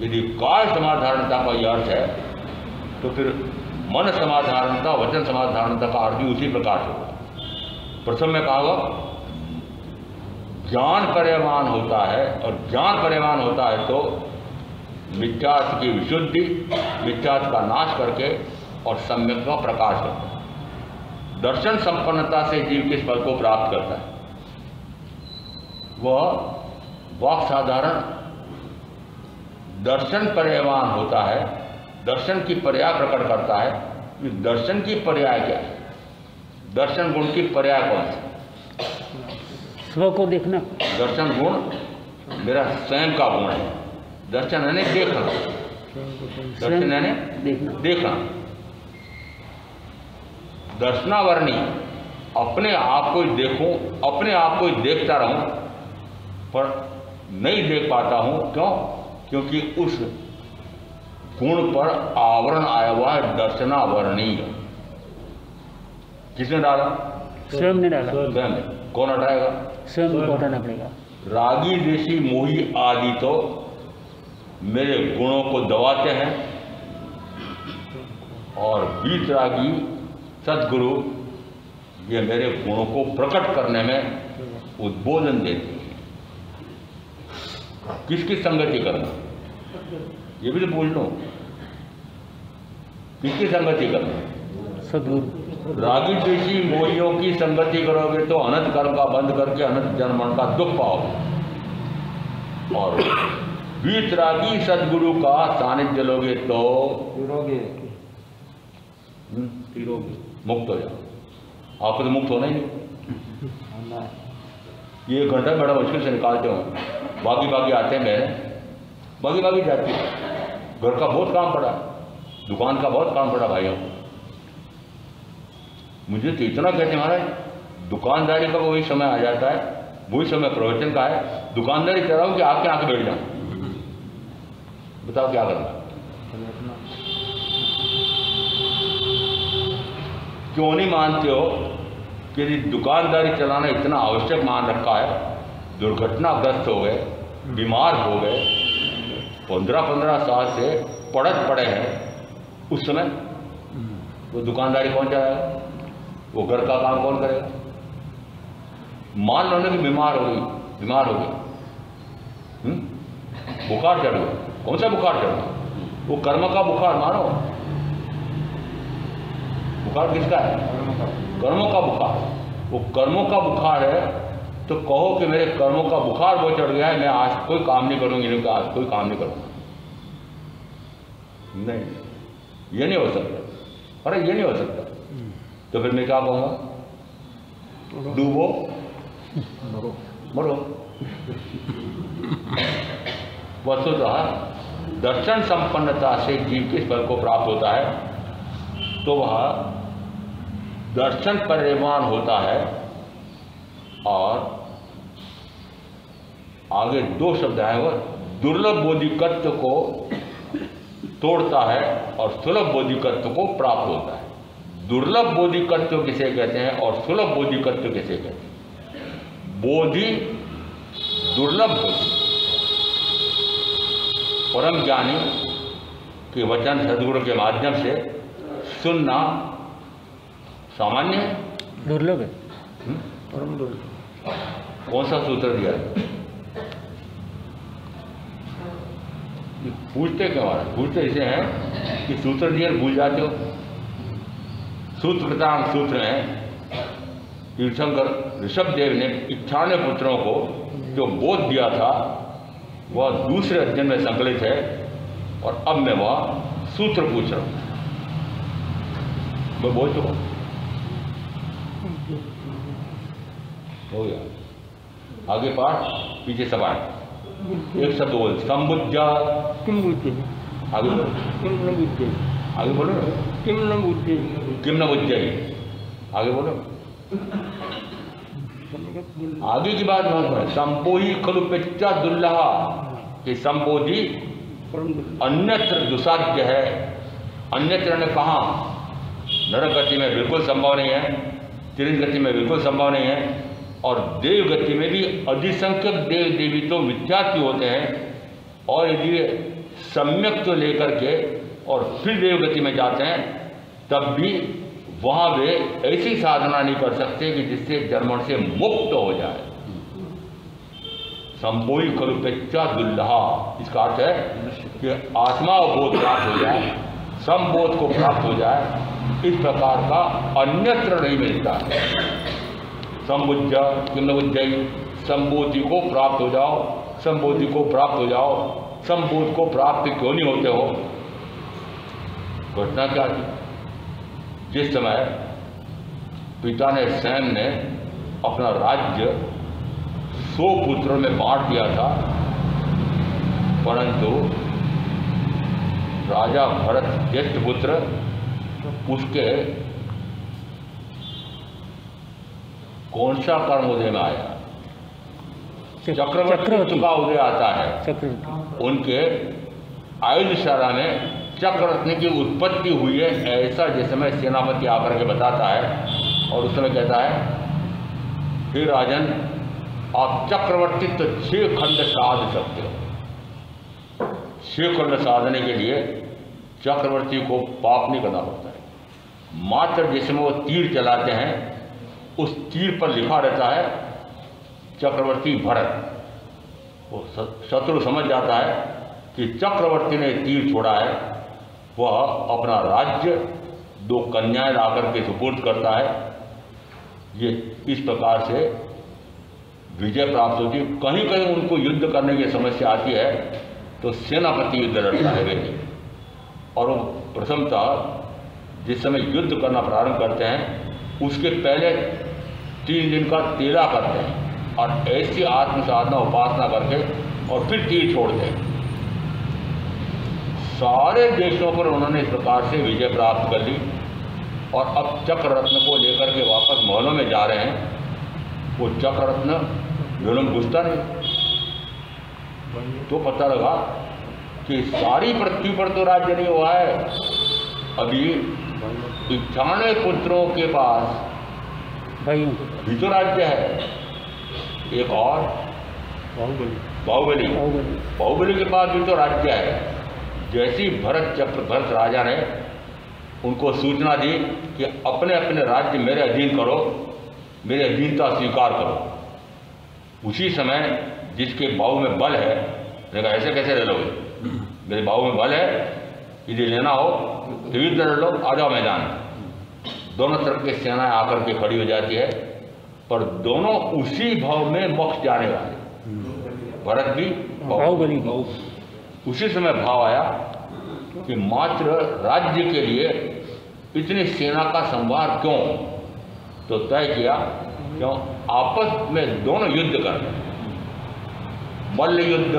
यदि काय समाधारणता का यह अर्थ है तो फिर मन समाधारणता, वचन समाधारणता का अर्थ भी उसी प्रकार से होगा। प्रथम में कहा हुआ ज्ञान पर्यमान होता है, और ज्ञान पर्यमान होता है तो मिथ्यात्व की विशुद्धि, मिथ्यात्व का नाश करके और सम्यक का प्रकाश करता है। दर्शन संपन्नता से जीव किस पद को प्राप्त करता है? वह वाक् साधारण दर्शन पर्यमान होता है, दर्शन की पर्याय प्रकट करता है। इस दर्शन की पर्याय क्या है? दर्शन गुण की पर्याय कौन सी? स्व को देखना। दर्शन गुण मेरा स्वयं का गुण है। दर्शन यानी देखना, दर्शन यानी देखना। दर्शनावरणी, अपने आप को ही देखूं, अपने आप को ही देखता रहूं, पर नहीं देख पाता हूं। क्यों? क्योंकि उस गुण पर आवरण आया हुआ है दर्शनावरणीय। किसने डाला? स्वयं ने डाला। स्वयं। कौन हटाएगा? स्वयं को हटाना पड़ेगा। रागी देशी मोही आदि तो मेरे गुणों को दबाते हैं और वीतरागी सद्गुरु ये मेरे गुणों को प्रकट करने में उद्बोधन देते हैं। किसकी संगति करना, ये भी तो पूछ लो। किसकी संगति करना? सद्गुरु। रागी देशी मोहियों की संगति करोगे तो अनंत कर्म का बंद करके अनंत जन्म का दुख पाओगे, और वीतरागी सद्गुरु का सानिध्य लोगे तो मुक्त हो जाओ। आपको तो मुक्त होना ही नहीं। ये 1 घंटा बड़ा मुश्किल से निकालते हो। बाकी आते हैं, मेरे बाकी जाती है। घर का बहुत काम पड़ा, दुकान का बहुत काम पड़ा भाइयों। मुझे तो इतना कहते महाराज, दुकानदारी का वही समय आ जाता है, वही समय प्रवचन का है। दुकानदारी कर रहा हूँ कि आपके आके बैठ जाऊँ, बताओ क्या करना। क्यों नहीं मानते हो कि यदि दुकानदारी चलाना इतना आवश्यक मान रखा है, दुर्घटनाग्रस्त हो गए, बीमार हो गए, 15-15 साल से पड़े हैं, उस समय वो दुकानदारी कौन चलाएगा? वो घर का काम कौन करेगा? मान लो ना कि बीमार हो गई, बुखार चढ़ गया। कौन सा बुखार चढ़ गया? वो कर्म का बुखार मानो। बुखार किसका है? कर्मों का बुखार। वो कर्मों का बुखार है तो कहो कि मेरे कर्मों का बुखार बहुत चढ़ गया है, मैं आज कोई काम नहीं करूँगी, नहीं आज कोई काम नहीं करूँगा, नहीं, ये नहीं हो सकता। अरे ये नहीं हो सकता, तो फिर मैं क्या कहूँगा? डूबो मरो। वस्तुतः दर्शन संपन्नता से जीव किस फल को प्राप्त होता है? तो वह दर्शन परिमाण होता है और आगे 2 शब्द है, वह दुर्लभ बोधिकत्व को तोड़ता है और सुलभ बोधिकत्व को प्राप्त होता है। दुर्लभ बोधिकत्व किसे कहते हैं और सुलभ बोधिकत्व किसे कहते हैं? बोधि दुर्लभ बोधि, परम ज्ञानी के वचन सदगुरु के माध्यम से सुनना सामान्य है, दुर्लभ है, परम दुर्लभ। कौन सा सूत्र दिया? पूछते क्यों आ रहे? पूछते इसे हैं कि सूत्र दिए भूल जाते हो। सूत्रकृतांग सूत्र में तीर्थंकर ऋषभदेव ने 91 पुत्रों को जो बोध दिया था वह दूसरे अध्ययन में संकलित है, और अब मैं वह सूत्र पूछ रहा हूं। मैं बोल चुका हो गया। आगे पाठ, पीछे सवाल। एक शब्द बोल, संबुद्धा। किम बुद्धि? आगे बोलो, किम न बुद्धि? आगे बोलो ना। किम न बुद्धि? किम न बुद्धि? आगे बोलो, आगे की बात मत करो। संबोधि खलु पेच्चा दुर्लभ, कि संबोधि अन्यत्र दुसाध्य है। अन्यत्र ने कहा नरक गति में बिल्कुल संभव नहीं है, तिरंज गति में बिल्कुल संभव नहीं है, और देव गति में भी अधिसंख्यक देव देवी तो विद्यार्थी होते हैं, और यदि सम्यक तो लेकर के और फिर देव गति में जाते हैं तब भी वहाँ वे ऐसी साधना नहीं कर सकते कि जिससे जन्मों से मुक्त हो जाए। संबोधि कल्पेच्चा दुर्लहा, इसका अर्थ है कि आत्मा बोध प्राप्त हो जाए, संबोध को प्राप्त हो जाए, इस प्रकार का अन्यत्र नहीं मिलता है। संबुद्ध किम न बुद्धि, संबोधि को प्राप्त हो जाओ, संबोधि को प्राप्त हो जाओ। संबोध को प्राप्त क्यों नहीं होते हो? घटना क्या थी? जिस समय पिता ने सैम ने अपना राज्य 100 पुत्रों में बांट दिया था, परंतु राजा भरत ज्येष्ठ पुत्र उसके कौन सा कर्म उदय में आया? चक्रवर्ती का उदय आता है। उनके आयुधशाला में चक्ररत्न की उत्पत्ति हुई है, ऐसा जिस समय सेनापति आकर के बताता है, और उस समय कहता है, हे राजन, आप चक्रवर्तित्व 6 खंड साध सकते हो। 6 खंड साधने के लिए चक्रवर्ती को पाप नहीं करना पड़ता है। मात्र जिसमें वो तीर चलाते हैं उस तीर पर लिखा रहता है चक्रवर्ती भरत। वो शत्रु समझ जाता है कि चक्रवर्ती ने तीर छोड़ा है, वह अपना राज्य 2 कन्याएं लाकर के सुपुर्द करता है। ये इस प्रकार से विजय प्राप्त होती है। कहीं कहीं उनको युद्ध करने की समस्या आती है तो सेनापति युद्ध लड़ता है वे, और वो प्रथमतः जिस समय युद्ध करना प्रारंभ करते हैं उसके पहले 3 दिन का तेला करते हैं, और ऐसी आत्म साधना उपासना करके और फिर तीर छोड़ते हैं। सारे देशों पर उन्होंने इस प्रकार से विजय प्राप्त कर ली, और अब चक्ररत्न को लेकर के वापस महलों में जा रहे हैं। वो चक्ररत्न विलंब घुसता नहीं, तो पता लगा कि सारी पृथ्वी पर तो राज्य नहीं हुआ है, अभी 91 पुत्रों के पास भी तो राज्य है। एक और बाहुबली के पास भी तो राज्य है। जैसी भरत राजा ने उनको सूचना दी कि अपने अपने राज्य मेरे अधीन करो, मेरी अधीनता स्वीकार करो, उसी समय जिसके बाहु में बल है, देखा ऐसे कैसे ले लोगे? मेरे बाहु में बल है, यदि लेना हो तो युद्ध लड़ लो, आ जाओ मैदान। दोनों तरफ की सेनाएं आकर के खड़ी हो जाती है, पर दोनों उसी भाव में मोक्ष जाने वाले। भरत भी बाहुबली की। उसी समय भाव आया कि मात्र राज्य के लिए इतनी सेना का संवार क्यों, तो तय किया क्यों आपस में दोनों युद्ध कर, मल्ल युद्ध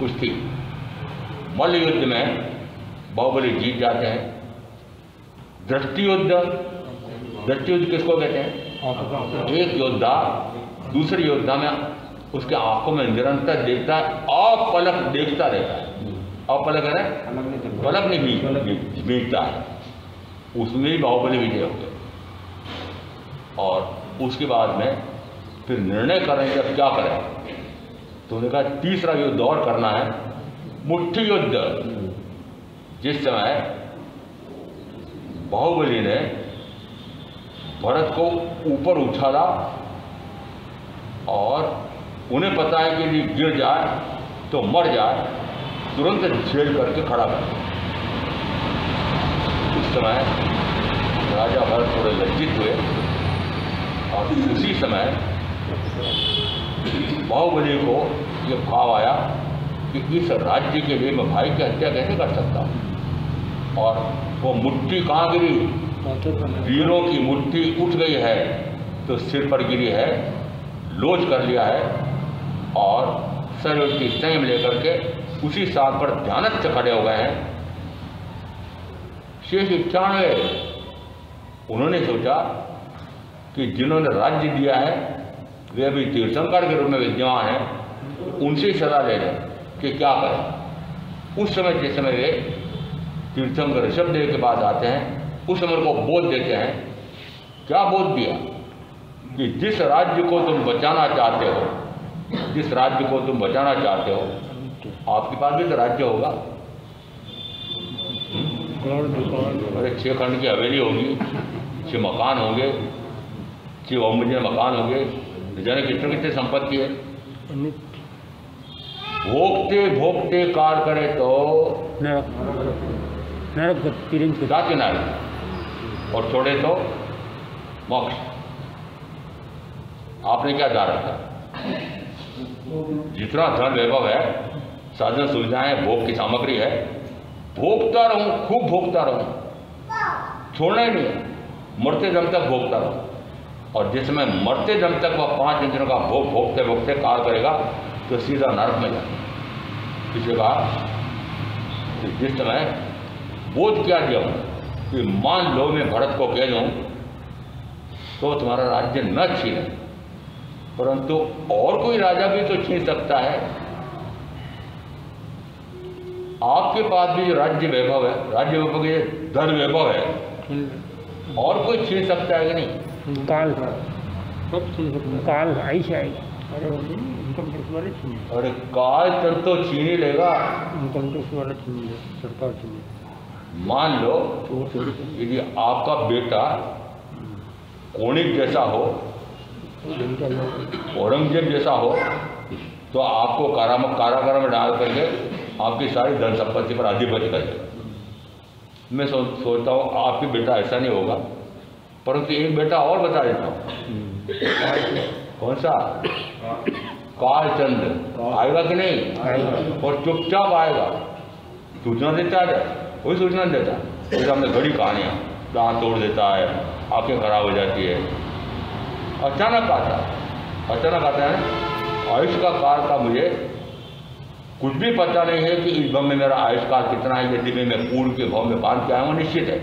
कुश्ती। मल्ल युद्ध में बाहुबली जीत जाते हैं। दृष्टि युद्ध, दृष्टि युद्ध किसको कहते हैं? एक योद्धा दूसरे योद्धा में उसके आंखों में निरंतर देखता है, अपलक देखता रहता है। अपलक है, पलक नहीं बीतता है। उसमें ही बाहुबली विजय हो गए। और उसके बाद में फिर निर्णय करें कि अब क्या करें, तो उन्होंने कहा तीसरा युद्ध और करना है, मुट्ठी युद्ध। जिस समय बाहुबली ने भरत को ऊपर उछाला और उन्हें पता है कि यदि गिर जाए तो मर जाए, तुरंत झेल करके खड़ा कर। उस समय राजा भरत थोड़े लज्जित हुए और उसी समय बाहुबली को ये भाव आया कि इस राज्य के लिए मैं भाई की हत्या कैसे कर सकता हूँ। और वो मुट्ठी कहाँ गिरी? वीरों की मुट्ठी उठ गई है तो सिर पर गिरी है, लोच कर लिया है और शरीर की संयम लेकर के उसी स्थान पर ध्यानस्थ खड़े हो गए हैं। शेष 91 उन्होंने सोचा कि जिन्होंने राज्य दिया है वे अभी तीर्थंकर के रूप में विद्यमान हैं, उनसे सलाह ले लें कि क्या करें। उस समय जिस समय वे तीर्थंकर ऋषभदेव के पास आते हैं, उस समय को बोध देते हैं। क्या बोध दिया? कि जिस राज्य को तुम बचाना चाहते हो, जिस राज्य को तुम बचाना चाहते हो, आपके पास भी तो राज्य होगा। अरे 6 खंड की हवेली होगी, 6 मकान होंगे, 6 बहुमंजिला मकान होंगे, जाने कितने कितने संपत्ति है। भोगते भोगते कार करे तो नरक जाति नारक, और छोड़े तो मोक्ष। आपने क्या जा रखा? जितना धन वैभव है, साधन सुविधाएं, भोग की सामग्री है, भोगता रहूं, खूब भोगता रहूं, छोड़ना ही नहीं, मरते दम तक भोगता रहूं। और जिस समय मरते दम तक वह 5 इंद्रियों का भोग भोगते भोगते कार करेगा तो सीधा नरक में जाएगा। इसके बाद जिस समय बोध क्या दिया कि मान लो मैं भरत को कह दूं तो तुम्हारा राज्य न छीने, परंतु और कोई राजा भी तो छीन सकता है। आपके पास भी जो राज्य वैभव है, राज्य वैभव के धन वैभव है, और कोई छीन सकता है कि नहीं? काल आइश आएगी। अरे काल तक तो छीन ही लेगा। मान लो यदि आपका बेटा कोणिक जैसा हो, औरंगजेब जैसा हो, तो आपको कारागार में डाल करके आपकी सारी धन संपत्ति पर अधिपति करेगा। मैं सोचता हूँ आपके बेटा ऐसा नहीं होगा, परंतु एक बेटा और बता देता हूँ। कौन सा? कालचंद्र आएगा कि नहीं? और चुपचाप आएगा, सूचना देता है, कोई सूचना नहीं देता। जैसे हमने बड़ी कहानियाँ, दांत तोड़ देता है, आंखें खराब हो जाती है, अचानक आता है। आयुष का काल का मुझे कुछ भी पता नहीं है कि इस भव में मेरा आयुष काल कितना है। यदि मैं पूर्व के भाव में बांध के आया हूँ निश्चित है,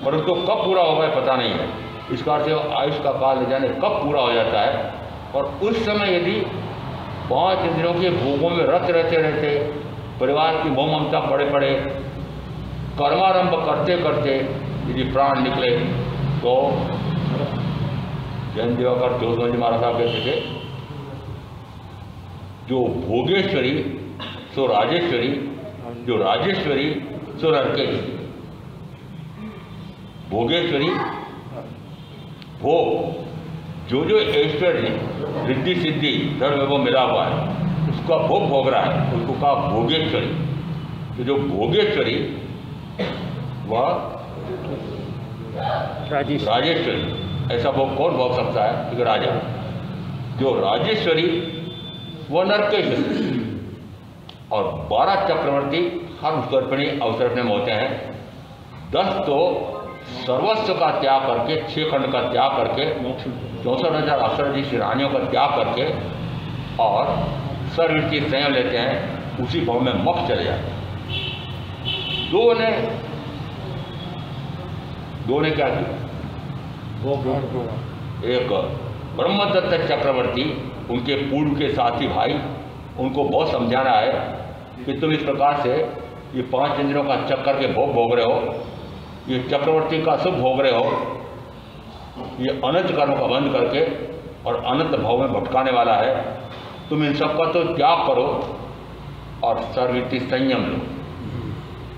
परंतु कब पूरा होगा पता नहीं है। इस कार से आयुष का काल न जाने कब पूरा हो जाता है। और उस समय यदि 5 इंद्रियों के भोगों में रत रहते परिवार की मोह ममता पड़े कर्मारंभ करते करते यदि प्राण निकले तो जैन दिवाकर चौधरी जी महाराज साहब कहते थे, जो भोगेश्वरी सो राजेश्वरी, जो राजेश्वरी सो नरकेश्वरी। भोगेश्वरी भोग, जो ऐश्वर्य रिद्धि सिद्धि धर्म वो मिला हुआ है उसका भोग भोग रहा है, उसको कहा भोगेश्वरी। तो जो भोगेश्वरी वह राजेश्वरी, ऐसा भोग कौन भोग सकता है? एक राजा। जो राजेश्वरी वो नरकेश्वरी, और 12 चक्रवर्ती हर अवसर में होते हैं। 10 तो सर्वस्व का त्याग करके, 6 खंड का त्याग करके, 64,000 अक्षरजी रानियों का त्याग करके और सर्वृत्ति संयम लेते हैं, उसी भाव में मोक्ष चले जाते हैं। दो ने क्या किया? एक ब्रह्मदत्त चक्रवर्ती, उनके पूर्व के साथी भाई, उनको बहुत समझाना है कि तुम इस प्रकार से ये 5 इंद्रियों का चक्कर के भोग भोग रहे हो, ये चक्रवर्ती का सुख भोग रहे हो, ये अनंत कर्म का बंद करके और अनंत भाव में भटकाने वाला है। तुम इन सब का तो त्याग करो और सर्वृत्ति संयम लो।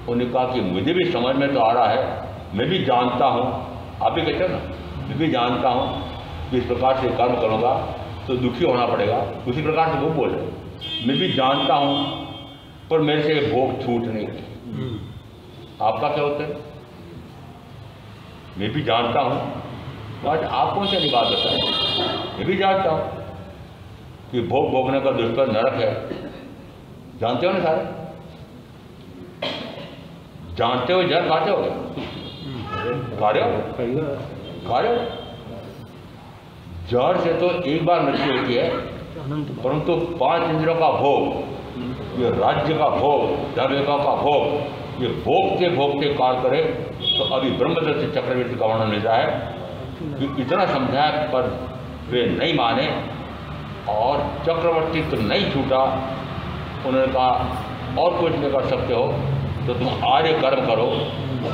उन्होंने कहा कि मुझे भी समझ में तो आ रहा है, मैं भी जानता हूँ, आप भी कहते हो ना, मैं भी जानता हूँ कि इस प्रकार से कर्म करूँगा तो दुखी होना पड़ेगा। उसी प्रकार से वो बोल रहे, मैं भी जानता हूँ पर मेरे से भोग छूट नहीं रही। आपका क्या होता है? मैं भी जानता हूँ, तो आज आप कौन सी बात बताएं? मैं भी जानता हूँ कि भोग भोगने का दुष्कर नरक है। जानते हो ना सारे? जानते हो जहर खाते हो? खा रहे हो? जहर से तो एक बार मृत्यु होती है, परंतु 5 इंद्रियों का भोग, ये राज्य का भोग, धर्म का भोग, ये भोगते भोगते काल करे तो अभी ब्रह्मदत्त चक्रवर्ती का वर्णन मिल रहा है कि इतना समझाया पर वे नहीं माने और चक्रवर्ती तो नहीं छूटा। उन्होंने कहा और कुछ नहीं कर सकते हो तो तुम आर्य कर्म करो,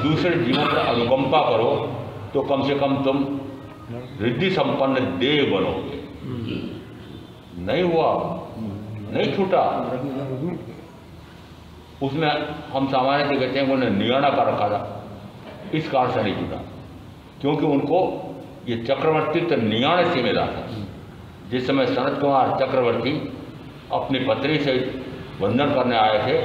दूसरे जीवों पर अनुकंपा करो, तो कम से कम तुम रिद्धि संपन्न देव बनोगे। नहीं हुआ, नहीं छूटा। उसमें हम सामान्य से कहते हैं उन्होंने नियाना कर रखा था, इस कारण से नहीं छूटा क्योंकि उनको ये चक्रवर्ती तो नियाने से मिला था। जिस समय सनत कुमार चक्रवर्ती अपनी पत्नी से बंधन करने आए थे,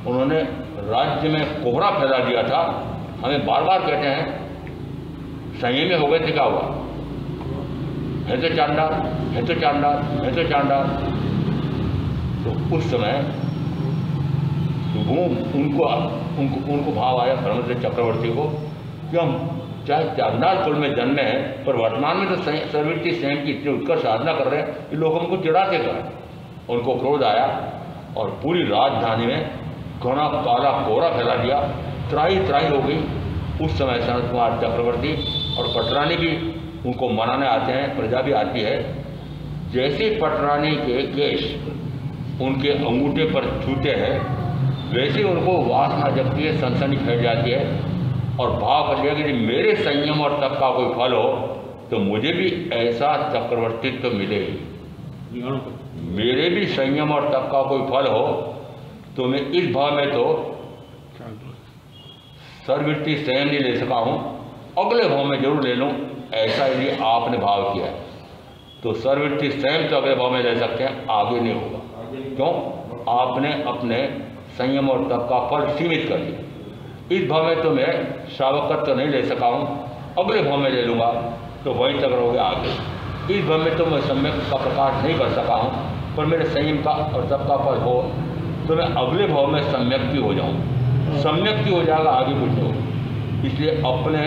उन्होंने राज्य में कोहरा फैला दिया था। हमें बार बार कहते हैं संयमी हो गए थे, क्या हुआ? है तो चांडाल, है तो चांडाल, है तो चांडाल। तो उस समय उनको भाव आया ब्रह्मदत्त चक्रवर्ती को कि हम चाहे चांडाल कुल में जन्मे हैं पर वर्तमान में तो सर्वृत्ति संयम की इतनी उत्कर्ष साधना कर रहे हैं, ये लोग हमको चिढ़ाते कर। उनको क्रोध आया और पूरी राजधानी में घना काला कोहरा फैला दिया, त्राही त्राही हो गई। उस समय सनत कुमार चक्रवर्ती और पटरानी भी उनको मनाने आते हैं, प्रजा भी आती है। जैसे पटरानी के केश उनके अंगूठे पर छूते हैं, वैसे उनको वासना जगती है, सनसनी फैल जाती है और भाव कर लिया कि मेरे संयम और तप का कोई फल हो तो मुझे भी ऐसा चक्रवर्तित्व तो मिले। मेरे भी संयम और तप का कोई फल हो तो मैं इस भाव में तो सर्वृत्ति संयम नहीं ले सका हूँ, अगले भाव में जरूर ले लूँ। ऐसा यदि आपने भाव किया है तो सर्वृत्ति संयम तो अगले भाव में ले सकते हैं, आगे नहीं होगा। क्यों? आपने अपने संयम और तप का फल सीमित कर दिया। इस भाव में तो मैं श्रावकत्व तो नहीं ले सका हूँ, अगले भाव में ले लूँगा तो वहीं तक रहोगे आगे। इस भाव में तो मैं सम्यक का प्रकाश नहीं कर सका हूँ, पर मेरे संयम का और तप का फल हो तो मैं अगले भाव में सम्यक भी हो जाऊँ। सम्यक भी हो जाएगा, आगे कुछ नहीं हो। इसलिए अपने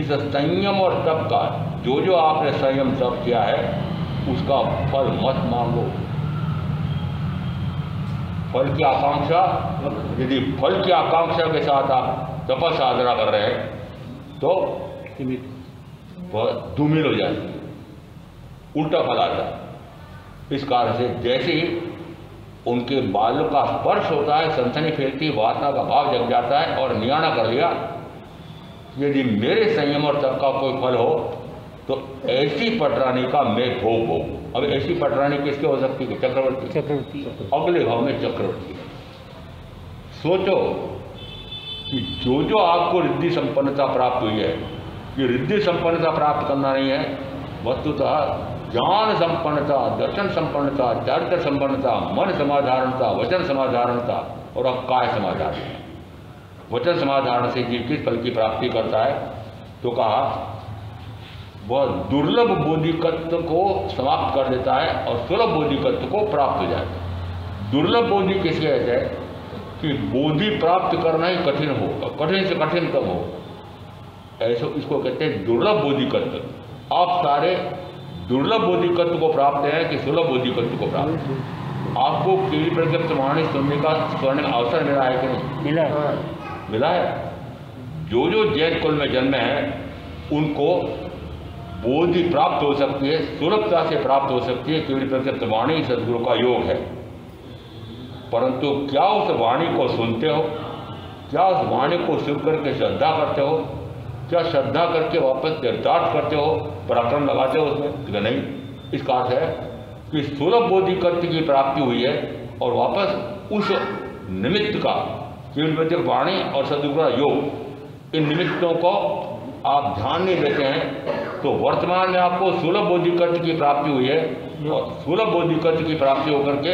इस संयम और तप का जो आपने संयम तप किया है उसका फल मत मांगो। फल की आकांक्षा, यदि फल की आकांक्षा के साथ आप तपस्या साधना कर रहे हैं तो वह धूमिल हो जाती है, उल्टा फल आता है। इस कारण से जैसे ही उनके बालों का स्पर्श होता है, सनसनी फैलती, वासना का भाव जग जाता है और नियाना कर लिया, यदि मेरे संयम और तप का कोई फल हो तो ऐसी पटरानी का मैं भोग हो। अब ऐसी पटरानी किसके हो सकती है? चक्रवर्ती। अगले भाव में चक्रवर्ती। सोचो कि जो आपको रिद्धि संपन्नता प्राप्त हुई है, ये रिद्धि संपन्नता प्राप्त करना नहीं है, वस्तुतः ज्ञान संपन्नता, दर्शन संपन्नता, चारित्र संपन्नता, मन समाधारणता, वचन समाधारणता और अब काय समाधारण। वचन समाधारण से जीव किस फल की प्राप्ति करता है? तो कहा वह दुर्लभ बोधिकत्व को समाप्त कर देता है और सुलभ बोधिकत्व को प्राप्त हो जाता है। दुर्लभ बोधि किसके कहते हैं कि बोधि प्राप्त करना ही कठिन हो, कठिन से कठिनतम हो, ऐसे इसको कहते हैं दुर्लभ बोधिकत्व। आप सारे दुर्लभ बोधिकत्व को प्राप्त हैं कि सुलभ बोधिकत्व को प्राप्त? आपको केवली प्रज्ञप्त वाणी सुनने का स्वर्ण अवसर मिला है कि नहीं? मिला है। मिला है। जो जो जैन कुल में जन्मे हैं उनको बोधि प्राप्त हो सकती है, सुलभता से प्राप्त हो सकती है। केवली प्रज्ञप्त वाणी सदगुरु का योग है। परंतु क्या उस वाणी को सुनते हो? क्या उस वाणी को सुन करके श्रद्धा करते हो? क्या श्रद्धा करके वापस निर्दात करते हो, पराक्रम लगाते हो उसमें? कि नहीं। इसका अर्थ है कि सुलभ बोधिकत्व की प्राप्ति हुई है और वापस उस निमित्त का केवल प्रत्यक्ष वाणी और सदगुरु का योग, इन निमित्तों को आप ध्यान नहीं देते हैं तो वर्तमान में आपको सुलभ बोधिकत्व की प्राप्ति हुई है और सुलभ बोधिकत्व की प्राप्ति होकर के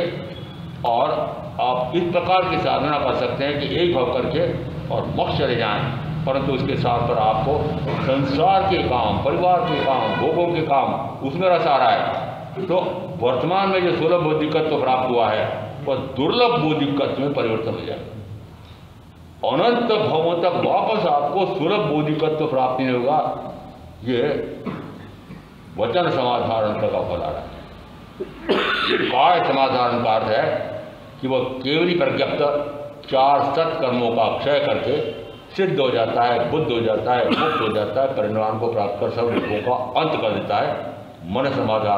और आप इस प्रकार की साधना कर सकते हैं कि एक भाव करके और मोक्ष चले जाएं। परंतु उसके साथ पर आपको संसार के काम, परिवार के काम, भोगों के काम, उसमें रस आ रहा है। तो वर्तमान में जो सुलभ बोधिकत्व प्राप्त हुआ है वह दुर्लभ बोधिकत्व में परिवर्तन हो जाएगा। अनंत भवों तक वापस आपको सुलभ बोधिकत्व प्राप्ति नहीं होगा। ये वचन समाधारण का फल आ रहा है। काय समाधारण का अर्थ है कि वह केवली प्रज्ञप्त 4 सत्कर्मों का क्षय करके सिद्ध हो जाता है, बुद्ध हो जाता है, मुक्त हो जाता है, परिणाम को प्राप्त कर सब दुखों का अंत कर देता है। मन समाधान